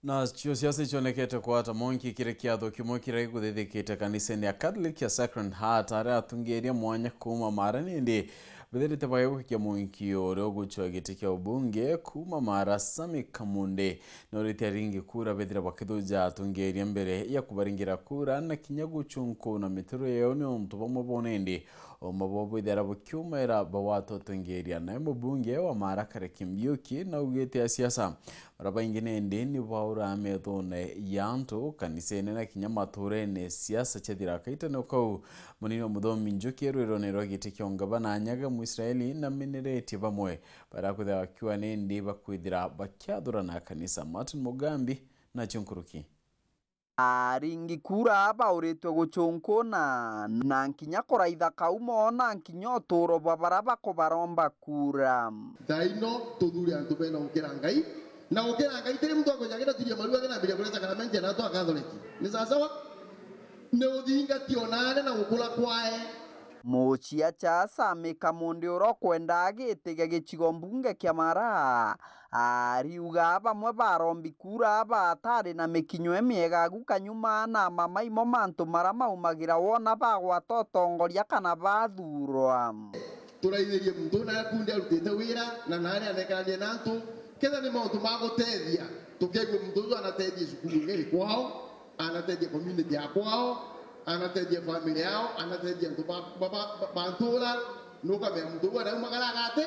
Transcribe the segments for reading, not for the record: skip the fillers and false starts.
Na cio ciaca icionekete kwata monki kire kiatho kimwe kirai guthithikite kanisa-ini ya Catholic ya Sacred Heart aria atungiria mwanya kuma Mara nindi bithirite bagukikia monki uria uguchwa giti kia ubunge kuma Mara Sami Kamunde na uritia ringi kura bithira bakithuja atungiria mbere ya kubaringira kura na kinya guchunku na mitiro yao ni untu bamwe bonendi omabobo ithera bukiumira bawatotungiria na mubunge wa Mara Kareki Mbiuki na ugite ya siasa marabaingi nendi ni baura methone yantu kanisa-ini na kinya maturene siasa chethirakaite no kau munini wa muthomi Njuki rwironero giti kia ungavana anyaga Muisraeli na minereti bamwe barakuthia bakiwa nendi bakwithira bakiathurana kanisa. Martin Mugambi na Chunkuruki. Ringi kura aba uritwe guchunkuna na nkinya kuraitha kaumo na nkinya uturo babaraba kubaromba kura thaino tuthure antu bena ukira ngai na ukira ngai tiri mtu akojagira tiria maruga gena biria kule sakramenti na to Katholiki ni sawa ne udinga tionane na gukula kwae mucia cha Sami Kamunde uro kwenda agitiga gicigo mbunge kia Mara ariuga bamwe barombi kura batari na mikinyo emiega gukanyuma na mamaimo mantu mara maumagira wona bagwata utongoria kana bathurwa turaithirie muntu na kundi arutite wira na nari anekanie nantu ketha ni mauntu magutethia tukeigwe muntu anatethia cukuru ngiri kwao anatethia community ya kwao anatethia family yao anatethia ntu bantura nuka be muntu ara magaragate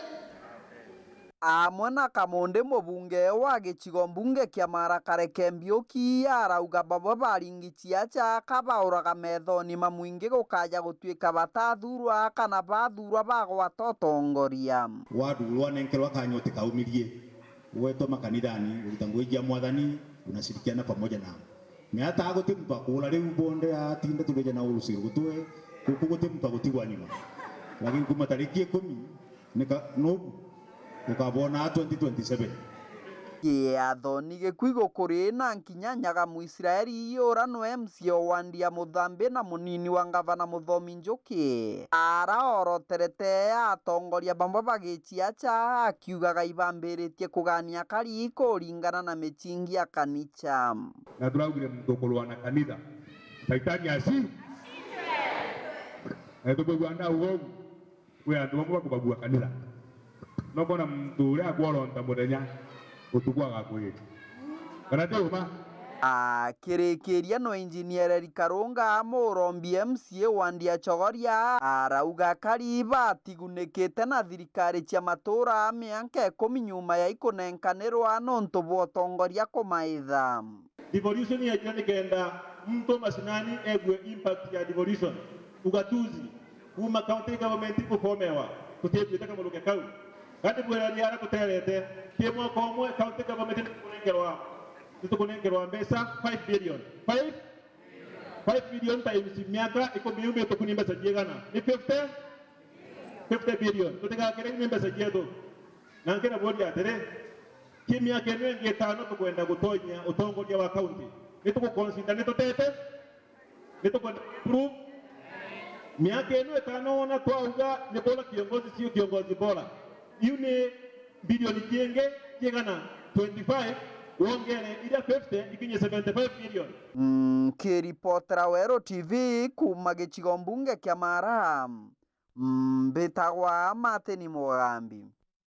amwe na Kamunde mubunge wa gicigo mbunge kia Mara Kareki Mbiuki arauga babo baringicia cha kabauraga methoni mamwingi gukaja gutuika batathurwa kana bathurwa bagwata utongoria wadurwa nenkerwa kanyote kaumirie weto makanithani ulitanguijia mwathani unashirikiana pamoja nao ni hata guti mtu akula riu bonde atinda tubeje na urusiru gutwe guti mtu agutigwa nyuma lakini kuma tariki 10 nika no ukabona 2027 giathoni gikuigo kuri na nkinya nyaga Muisraeli iyura no MCO Wandia Muthambi na munini wa ngavana Muthomi Njuki araoroterete atongoria bamwe bagicia cha akiugaga ibambiritie kugania kari kuringana na michingi ya kanitha na turaugire mutokolwa na kanitha saitani asi tukugwana ugo we andu bamwe bakubagua kanitha no kona mtu uria akworonta muthenya utukwaga kwiri kana teuma kirikiria no engineer Erikarunga murombi MCA Wandia Chogoria arauga kariba tigunikite na thirikari cia matura mianka 10 nyuma ya ikunenkanirwa nontu botongoria kumaitha devolution ya jani kenda mtu masinani egwe impact ya devolution ugatuzi kuma county government kukomewa kutebita kama luke kau kandi bwera liara kuterete temo komwe county government tukunengerwa mbesa 5 billion 5 billion times miaka iko miume tukuni mbesa jegana ni 50 billion tutaka kere ni mbesa jedo na ngena bodi atere kimya kenwe ngetano tukwenda gutonya utongoria wa county nitukuconsider nitutete nitukwenda prove miaka eno etano na twauga ni bora kiongozi sio kiongozi bora yune bilioni jenge jegana 25 wongere ida 50 ikinye 75 billion kiripotera Wero TV kuma gicigo mbunge kia Mara mbitagwa Martin Mugambi.